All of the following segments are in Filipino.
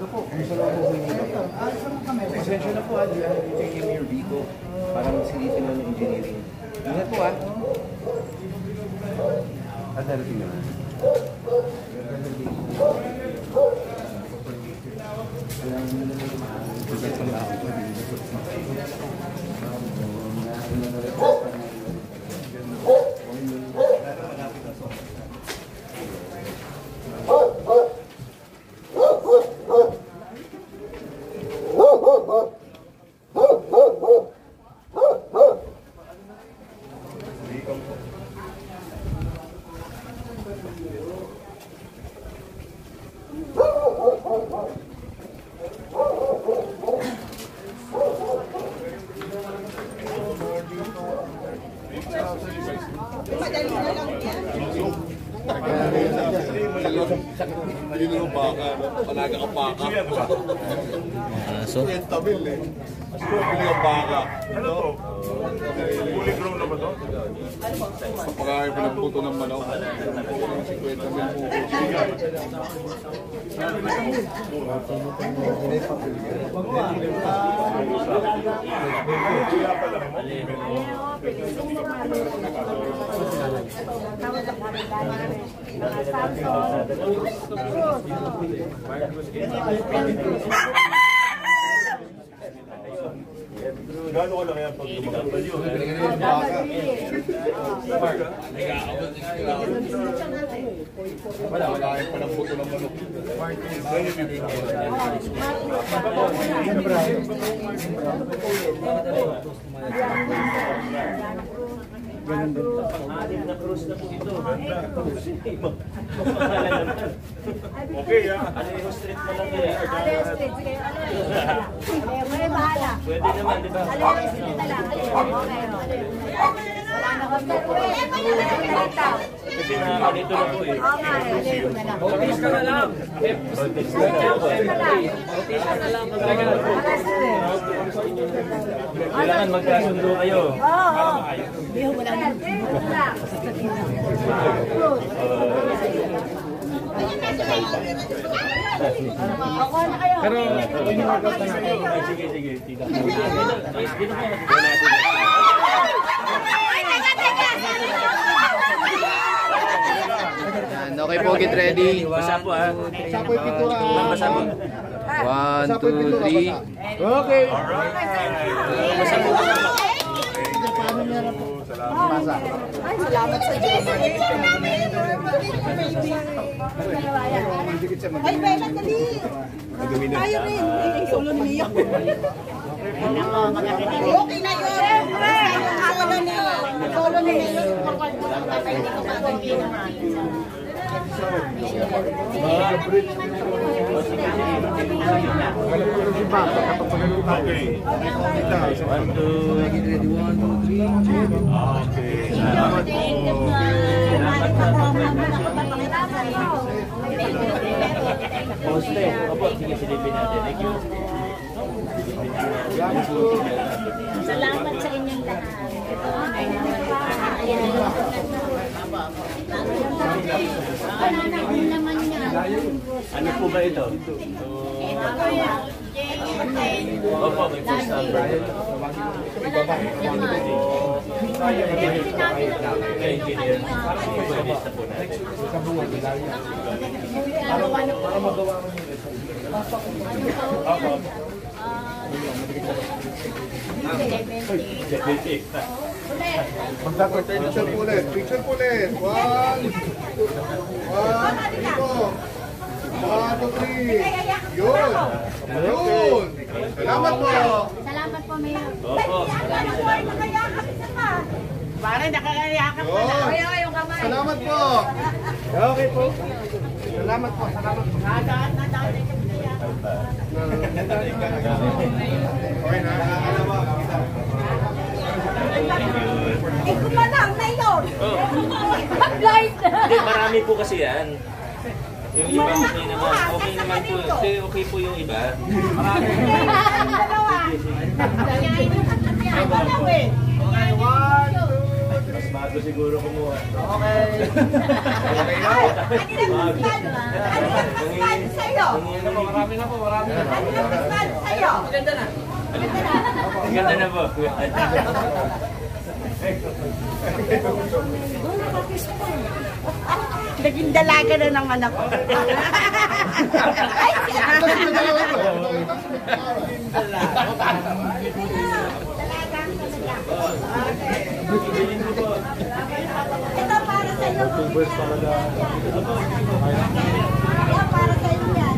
umaga po. Kumusta na po dito? Pasensya na po dito yung Mayor Vico. Parang silipin na ng engineering. Ingat po darating naman. So, tabil eh. Pili ang baka. Ano to? Fully grown na ba to? Pagkakain pa ng puto ng manok. 50 mil po. Gano'n ka na kaya pag lumakas? Wala kain pa ng puto ng manok. Ganun din. Anim na cruise na po ito. Okay Alejo Street na lang eh. Alejo Street, sige. May bahala. Pwede naman, di ba? Alejo Street na lang. Wala na kami. Kasi nakakalito na po eh. Oo nga eh. Alejo na lang. Notice ka na lang. Notice ka na lang. Kailangan magkasundo kayo. Oo. Hindi mo lang. Pero, ini-workout na natin. Sige. Tita. Okay po, get ready. Basa po Sapoy pintura. Basa po. 1, 2, 3. Okay. Basa po. Ay, salamat sa Diyos. Ay, Bella, dali. Tayo rin. Ay, solo ni Mio. Okay na yun. Siyempre. Solo ni Mio. Okay. 1, 2. Get ready, 1, 2, 3. Okay. Salamat po. Poste. Opo, sige silipin natin. Thank you. Salamat sa inyong lahat. Ano naman yan? Ano po ba ito? Opo, may first number. Engineer. Pwede sa po natin. Para magawa mo nila. Opo. Picture po ulit. Picture po ulit. 1, 2, 3. Yun. Yun. Salamat po. Salamat po, Mayor. Opo. Parang nakakayakap na lang. Ayaw, yung kamay. Salamat po. Okay po. Salamat po. Okay na. Eh, kumalang na yun. Oh. Light. Hindi, marami po kasi yan. Yung iba okay naman. Okay naman po. Kasi okay po yung iba. Dalawa. Kaya ito ang tatlayan. Dalawa eh. Okay, 1, 2, 3. Mas bago siguro kumuha. Okay. Ano yung pasmal sa'yo? Marami na po, marami na. Ano yung pasmal sa'yo? Ganda na. Ganda na po. Naging dalaga na naman ako. Ay, ito para sa iyo. Ito para sa iyo yan.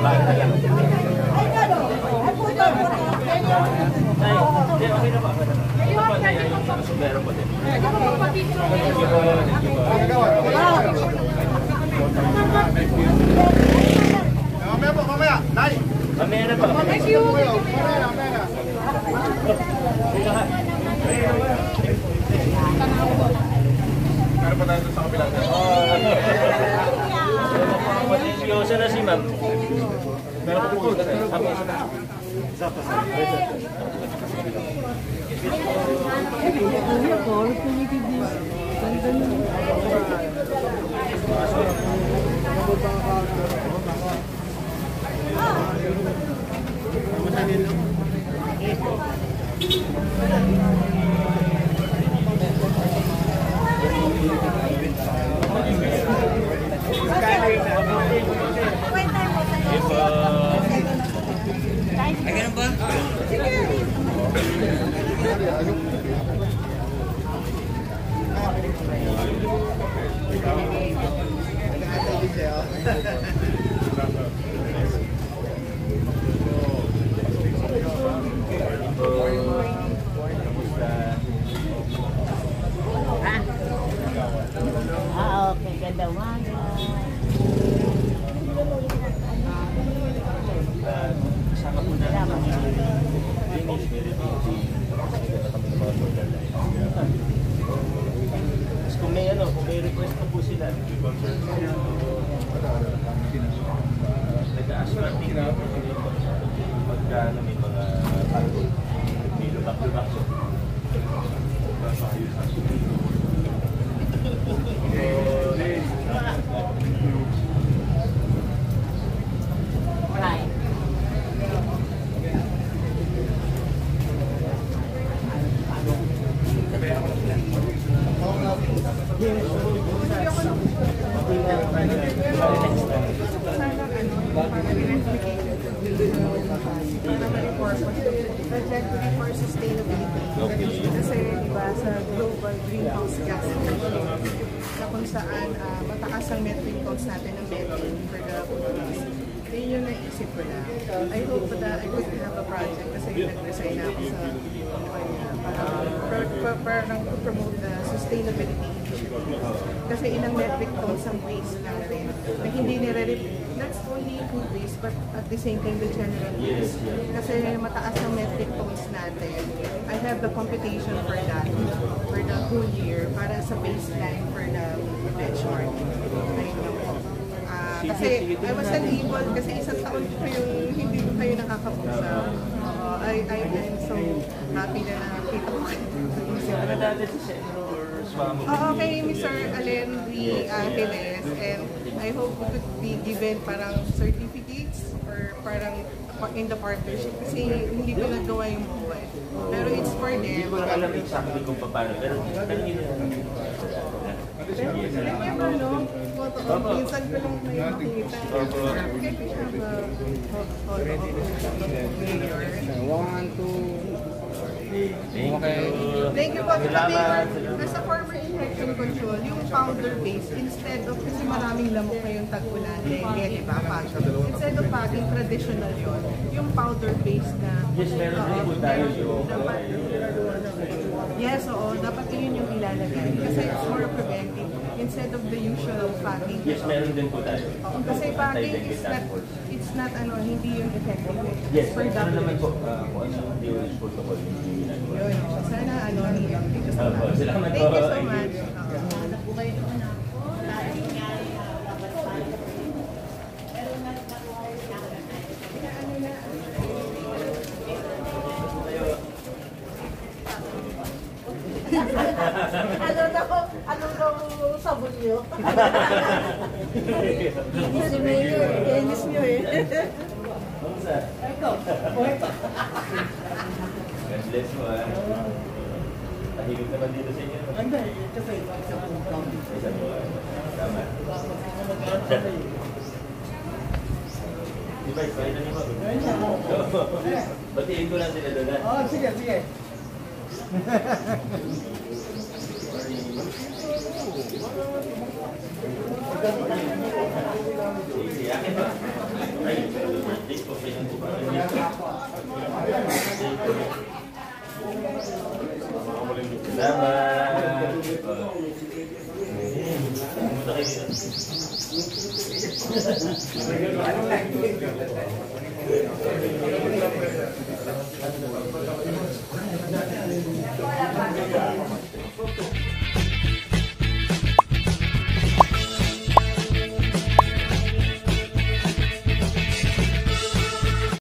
Ay, gano'n. Ay, puto. Hindi, okay na ba? Ito pa na yan, yung sombrero po din. Mamaya po, mamaya. Nay! Mamaya na po. Thank you. Meron pa tayo doon sa kabila. Seryoso na si ma'am. Meron pa doon. Okay, ganda umaga. Kasama po namin Linis, kung may request pa po sila. Nag-asparting na pagka may mga alcohol. May lubak-lubak. Project for sustainability. Kasi diba sa global greenhouse gas emissions, na kung saan mataas ang metric tons natin ng methane for the countries. Yun yung naisip ko na. I hope that I could have a project kasi nag-resign na ako sa parang to promote the sustainability initiative. Kasi ilang metric tons ang waste natin na hindi that's only food waste but at the same time the general waste. Kasi mataas ang metric tons natin. I have the computation for that for the whole year para sa baseline for the benchmarking. Ayun lang po. Kasi I was unable kasi isang taon ko yung hindi ko kayo nakakausap. I'm so happy na nakita ko kayo. Ano dati si Senro or Swamo? Oo, kay Mr. Allen V. Angeles, and I hope we could be given parang certificates or parang in the partnership kasi hindi ko nagawa yung buhay. Pero it's for them. Hindi ko alam exactly kung paano, pero hindi na. Never know. Minsan ko lang may makita. Can we have a Thank you po. Salamat. As a former infection control, yung powder base, instead of, kasi maraming lamok na yung tag-ulan, dengue, diba, passion. Instead of paging traditional yon, yung powder base na... Yes, meron din po tayo yung... Yes, oo. Dapat yun yung ilalagay. Kasi it's more preventive instead of the usual packing. Yes, meron din po tayo. Oo, kasi packing it's not hindi yung effective. Yes, For ano that, naman po, kung ano yung DOH protocol yung ginagawa. yun. Sana thank you so Opo, much. salamat Thank you po. so much. Ano daw sabon niyo? Si Mayor, Dennis niyo eh. God bless mo ah. Tahimik naman dito sa inyo. Hindi, kasi isa pong county. Isa mo ah. Tama. Di ba, ispahin na niyo ba? Batiin ko lang sila doon ah. Oh, sige, sige. Easy, akin ba? Ay, birthday ko, pinang ko ba? Salamat! Pumunta kayo dito.